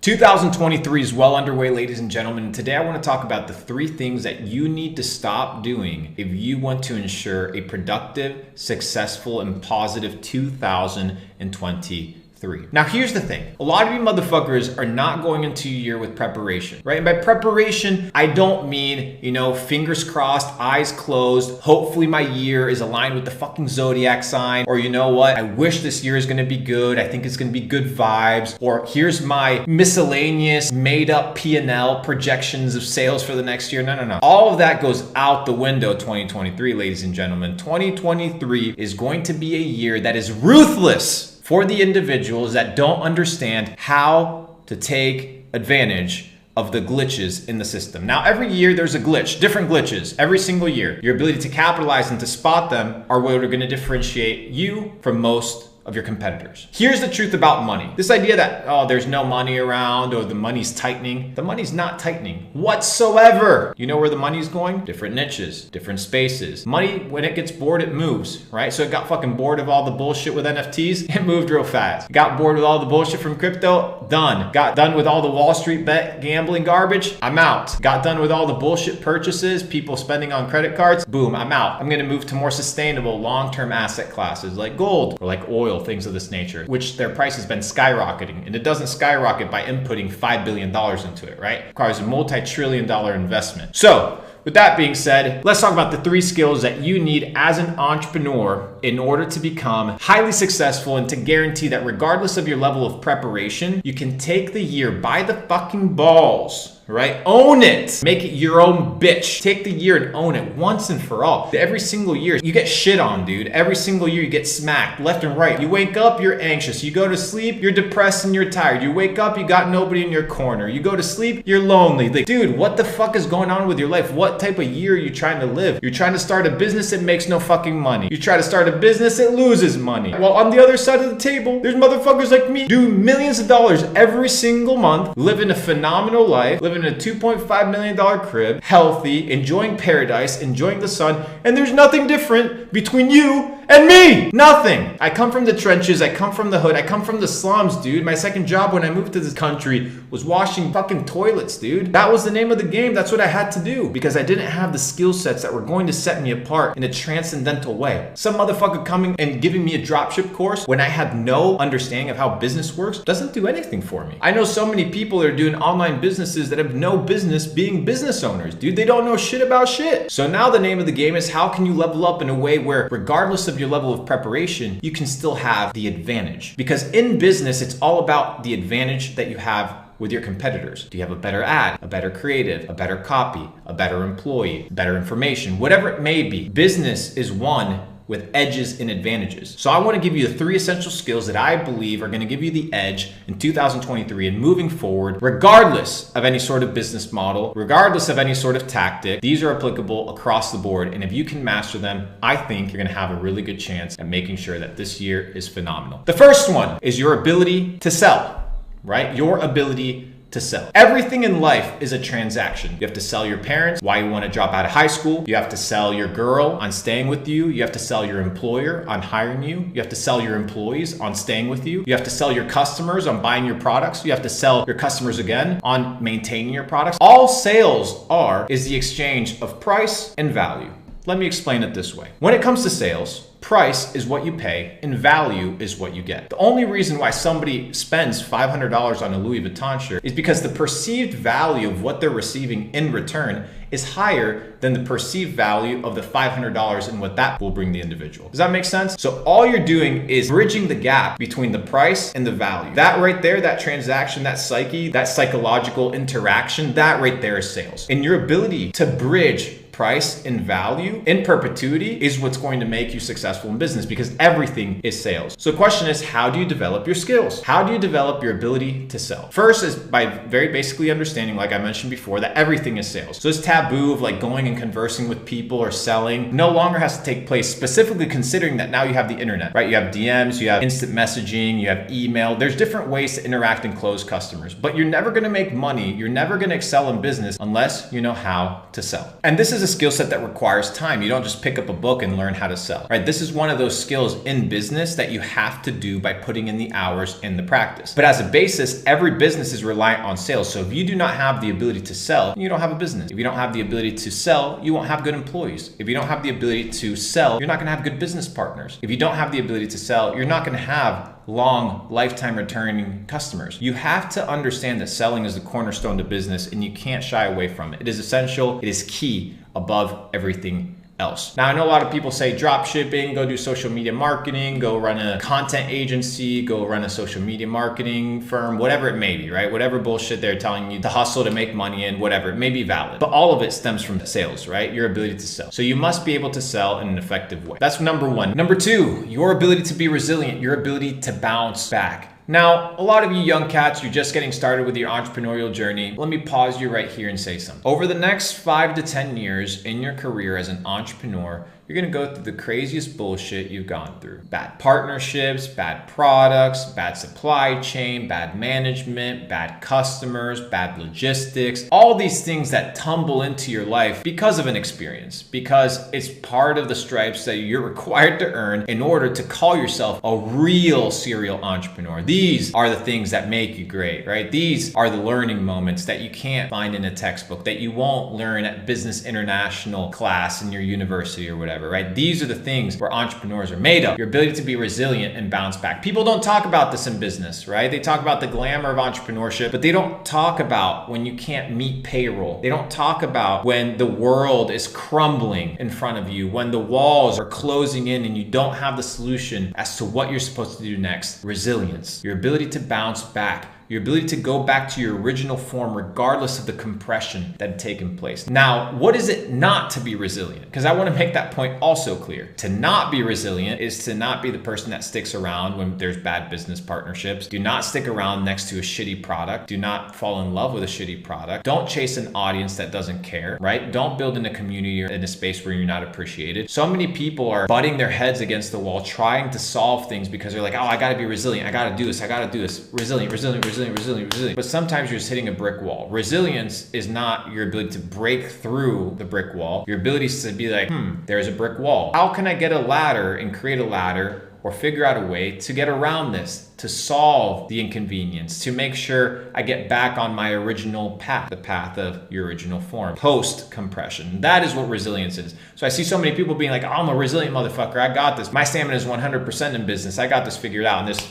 2023 is well underway, ladies and gentlemen. And today I want to talk about the 3 things that you need to stop doing if you want to ensure a productive, successful, and positive 2023. Now, here's the thing. A lot of you motherfuckers are not going into your year with preparation, right? And by preparation, I don't mean, fingers crossed, eyes closed. Hopefully my year is aligned with the fucking zodiac sign. Or you know what? I wish this year is going to be good. I think it's going to be good vibes. Or here's my miscellaneous made up P&L projections of sales for the next year. No. All of that goes out the window 2023, ladies and gentlemen. 2023 is going to be a year that is ruthless for the individuals that don't understand how to take advantage of the glitches in the system. Now, every year there's a glitch, different glitches, every single year. Your ability to capitalize and to spot them are what are going to differentiate you from most of your competitors. Here's the truth about money. This idea that, there's no money around or the money's tightening. The money's not tightening whatsoever. You know where the money's going? Different niches, different spaces. Money, when it gets bored, it moves, right? So it got fucking bored of all the bullshit with NFTs. It moved real fast. Got bored with all the bullshit from crypto. Done. Got done with all the Wall Street bet gambling garbage. I'm out. Got done with all the bullshit purchases, people spending on credit cards. Boom, I'm out. I'm going to move to more sustainable long-term asset classes like gold or like oil, things of this nature, which their price has been skyrocketing. And it doesn't skyrocket by inputting $5 billion into it, right? It requires a multi-trillion-dollar investment. So with that being said, let's talk about the 3 skills that you need as an entrepreneur in order to become highly successful and to guarantee that regardless of your level of preparation, you can take the year by the fucking balls. Right? Own it. Make it your own bitch. Take the year and own it once and for all. Every single year, you get shit on, dude. Every single year, you get smacked left and right. You wake up, you're anxious. You go to sleep, you're depressed and you're tired. You wake up, you got nobody in your corner. You go to sleep, you're lonely. Like, dude, what the fuck is going on with your life? What type of year are you trying to live? You're trying to start a business, it makes no fucking money. You try to start a business, it loses money. While on the other side of the table, there's motherfuckers like me do millions of dollars every single month, living a phenomenal life, living in a $2.5 million crib, healthy, enjoying paradise, enjoying the sun, and there's nothing different between you and me. Nothing. I come from the trenches. I come from the hood. I come from the slums, dude. My second job when I moved to this country was washing fucking toilets, dude. That was the name of the game. That's what I had to do because I didn't have the skill sets that were going to set me apart in a transcendental way. Some motherfucker coming and giving me a dropship course when I had no understanding of how business works doesn't do anything for me. I know so many people that are doing online businesses that have no business being business owners, dude. They don't know shit about shit. So now the name of the game is how can you level up in a way where regardless of your level of preparation, you can still have the advantage. Because in business, it's all about the advantage that you have with your competitors. Do you have a better ad, a better creative, a better copy, a better employee, better information, whatever it may be? Business is won with edges and advantages. So I want to give you the 3 essential skills that I believe are going to give you the edge in 2023 and moving forward, regardless of any sort of business model, regardless of any sort of tactic. These are applicable across the board. And if you can master them, I think you're going to have a really good chance at making sure that this year is phenomenal. The first one is your ability to sell, right? Your ability to sell. Everything in life is a transaction. You have to sell your parents why you want to drop out of high school. You have to sell your girl on staying with you. You have to sell your employer on hiring you. You have to sell your employees on staying with you. You have to sell your customers on buying your products. You have to sell your customers again on maintaining your products. All sales is the exchange of price and value. Let me explain it this way. When it comes to sales, price is what you pay and value is what you get. The only reason why somebody spends $500 on a Louis Vuitton shirt is because the perceived value of what they're receiving in return is higher than the perceived value of the $500 and what that will bring the individual. Does that make sense? So all you're doing is bridging the gap between the price and the value. That right there, that transaction, that psyche, that psychological interaction, that right there is sales. And your ability to bridge price and value in perpetuity is what's going to make you successful in business because everything is sales. So the question is, how do you develop your skills? How do you develop your ability to sell? First is by very basically understanding, like I mentioned before, that everything is sales. So this taboo of like going and conversing with people or selling no longer has to take place, specifically considering that now you have the internet, right? You have DMs, you have instant messaging, you have email. There's different ways to interact and close customers, but you're never going to make money. You're never going to excel in business unless you know how to sell. And this is is a skill set that requires time. You don't just pick up a book and learn how to sell, right? This is one of those skills in business that you have to do by putting in the hours in the practice. But as a basis, every business is reliant on sales. So if you do not have the ability to sell, you don't have a business. If you don't have the ability to sell, you won't have good employees. If you don't have the ability to sell, you're not gonna have good business partners. If you don't have the ability to sell, you're not gonna have long lifetime returning customers. You have to understand that selling is the cornerstone to business and you can't shy away from it. It is essential, it is key above everything else. Now, I know a lot of people say drop shipping, go do social media marketing, go run a content agency, go run a social media marketing firm, whatever it may be, right? Whatever bullshit they're telling you to hustle to make money in, whatever, it may be valid. But all of it stems from sales, right? Your ability to sell. So you must be able to sell in an effective way. That's number one. Number two, your ability to be resilient, your ability to bounce back. Now, a lot of you young cats, you're just getting started with your entrepreneurial journey. Let me pause you right here and say something. Over the next 5 to 10 years in your career as an entrepreneur, you're gonna go through the craziest bullshit you've gone through. Bad partnerships, bad products, bad supply chain, bad management, bad customers, bad logistics, all these things that tumble into your life because of an experience, because it's part of the stripes that you're required to earn in order to call yourself a real serial entrepreneur. These are the things that make you great, right? These are the learning moments that you can't find in a textbook, that you won't learn at business international class in your university or whatever, right? These are the things where entrepreneurs are made of. Your ability to be resilient and bounce back. People don't talk about this in business, right? They talk about the glamour of entrepreneurship, but they don't talk about when you can't meet payroll. They don't talk about when the world is crumbling in front of you, when the walls are closing in and you don't have the solution as to what you're supposed to do next. Resilience, your ability to bounce back, your ability to go back to your original form regardless of the compression that had taken place. Now, what is it not to be resilient? Because I want to make that point also clear. To not be resilient is to not be the person that sticks around when there's bad business partnerships. Do not stick around next to a shitty product. Do not fall in love with a shitty product. Don't chase an audience that doesn't care, right? Don't build in a community or in a space where you're not appreciated. So many people are butting their heads against the wall, trying to solve things because they're like, oh, I gotta be resilient. I gotta do this. I gotta do this. Resilient. But sometimes you're just hitting a brick wall. Resilience is not your ability to break through the brick wall. Your ability is to be like, there's a brick wall. How can I get a ladder and create a ladder or figure out a way to get around this, to solve the inconvenience, to make sure I get back on my original path, the path of your original form, post compression. That is what resilience is. So I see so many people being like, oh, I'm a resilient motherfucker. I got this. My stamina is 100% in business. I got this figured out. And just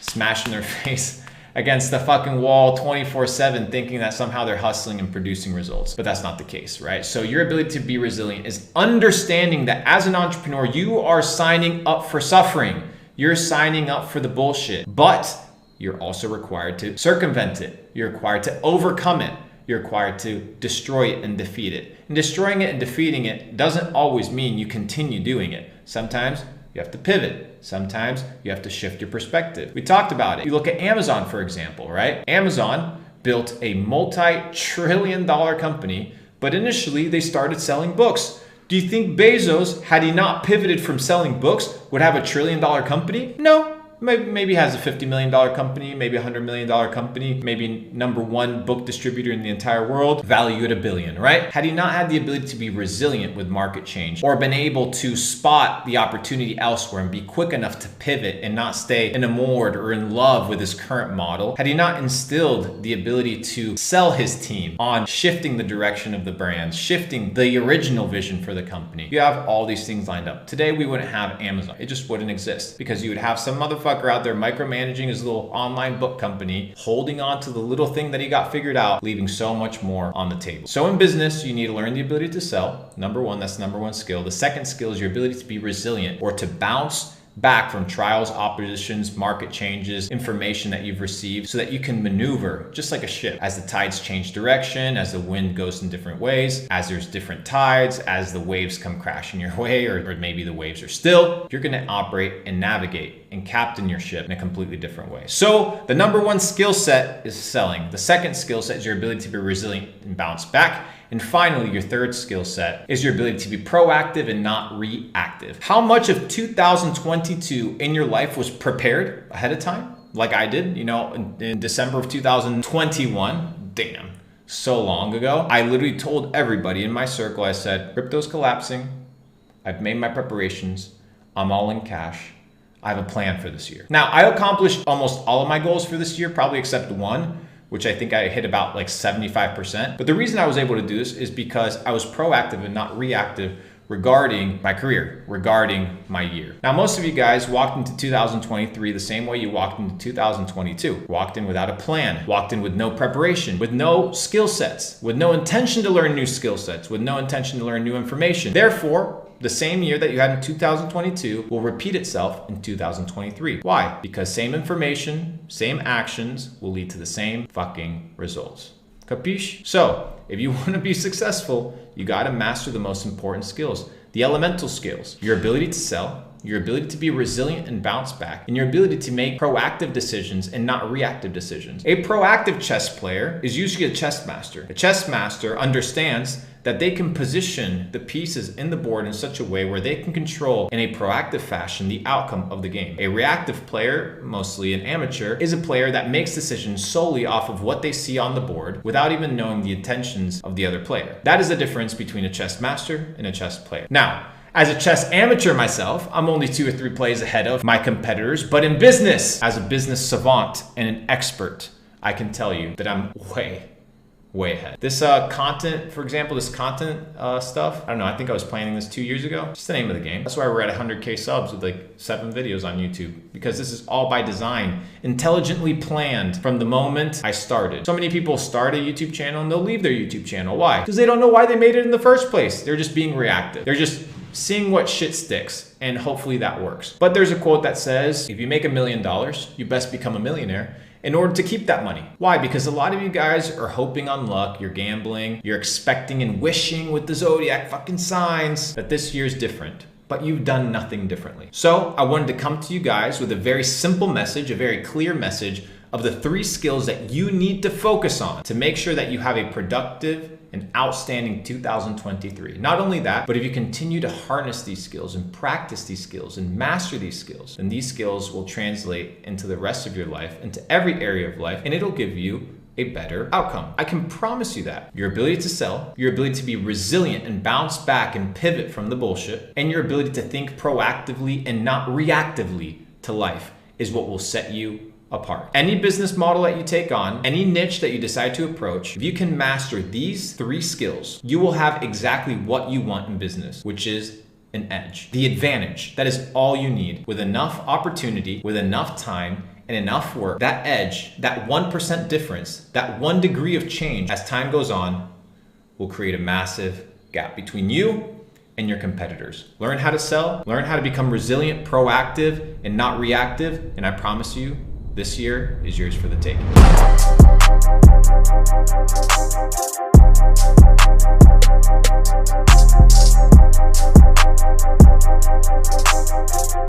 smashing their face against the fucking wall 24/7 thinking that somehow they're hustling and producing results. But that's not the case, right? So your ability to be resilient is understanding that as an entrepreneur, you are signing up for suffering. You're signing up for the bullshit, but you're also required to circumvent it. You're required to overcome it. You're required to destroy it and defeat it. And destroying it and defeating it doesn't always mean you continue doing it. Sometimes you have to pivot. Sometimes you have to shift your perspective. We talked about it. You look at Amazon, for example, right? Amazon built a multi-trillion-dollar company, but initially they started selling books. Do you think Bezos, had he not pivoted from selling books, would have a trillion-dollar company? No. Maybe has a $50 million company, maybe a $100 million company, maybe #1 book distributor in the entire world, value at $1 billion, right? Had he not had the ability to be resilient with market change or been able to spot the opportunity elsewhere and be quick enough to pivot and not stay enamored or in love with his current model, had he not instilled the ability to sell his team on shifting the direction of the brand, shifting the original vision for the company, you have all these things lined up. Today, we wouldn't have Amazon. It just wouldn't exist because you would have some motherfucker out there micromanaging his little online book company, holding on to the little thing that he got figured out, leaving so much more on the table. So in business, you need to learn the ability to sell. #1, that's the #1 skill. The second skill is your ability to be resilient or to bounce back from trials, oppositions, market changes, information that you've received so that you can maneuver just like a ship as the tides change direction, as the wind goes in different ways, as there's different tides, as the waves come crashing your way, or maybe the waves are still, you're gonna operate and navigate and captain your ship in a completely different way. So the #1 skill set is selling. The second skill set is your ability to be resilient and bounce back. And finally, your third skill set is your ability to be proactive and not reactive. How much of 2022 in your life was prepared ahead of time? Like I did, in December of 2021, damn. so long ago. I literally told everybody in my circle, I said, crypto's collapsing. I've made my preparations. I'm all in cash. I have a plan for this year. Now, I accomplished almost all of my goals for this year, probably except one, which I think I hit about like 75%. But the reason I was able to do this is because I was proactive and not reactive regarding my career, regarding my year. Now, most of you guys walked into 2023 the same way you walked into 2022. Walked in without a plan, walked in with no preparation, with no skill sets, with no intention to learn new skill sets, with no intention to learn new information. Therefore, the same year that you had in 2022 will repeat itself in 2023. Why? Because same information, same actions will lead to the same fucking results. Capiche? So, if you want to be successful, you got to master the most important skills, the elemental skills, your ability to sell, your ability to be resilient and bounce back, and your ability to make proactive decisions and not reactive decisions. A proactive chess player is usually a chess master. A chess master understands that they can position the pieces in the board in such a way where they can control in a proactive fashion the outcome of the game. A reactive player, mostly an amateur, is a player that makes decisions solely off of what they see on the board without even knowing the intentions of the other player. That is the difference between a chess master and a chess player. Now, as a chess amateur myself, I'm only 2 or 3 plays ahead of my competitors, but in business, as a business savant and an expert, I can tell you that I'm way ahead. This content, for example, this content stuff, I don't know, I think I was planning this 2 years ago. Just the name of the game. That's why we're at 100K subs with like 7 videos on YouTube, because this is all by design, intelligently planned from the moment I started. So many people start a YouTube channel and they'll leave their YouTube channel. Why? Because they don't know why they made it in the first place. They're just being reactive. They're just seeing what shit sticks, and hopefully that works. But there's a quote that says, if you make $1 million, you best become a millionaire in order to keep that money. Why? Because a lot of you guys are hoping on luck, you're gambling, you're expecting and wishing with the zodiac fucking signs that this year's different, but you've done nothing differently. So I wanted to come to you guys with a very simple message, a very clear message of the 3 skills that you need to focus on to make sure that you have a productive and outstanding 2023. Not only that, but if you continue to harness these skills and practice these skills and master these skills, then these skills will translate into the rest of your life, into every area of life, and it'll give you a better outcome. I can promise you that. Your ability to sell, your ability to be resilient and bounce back and pivot from the bullshit, and your ability to think proactively and not reactively to life is what will set you apart. Any business model that you take on, any niche that you decide to approach, if you can master these 3 skills, you will have exactly what you want in business, which is an edge. The advantage. That is all you need. With enough opportunity, with enough time, and enough work, that edge, that 1% difference, that 1 degree of change as time goes on will create a massive gap between you and your competitors. Learn how to sell, learn how to become resilient, proactive, and not reactive, and I promise you, this year is yours for the taking.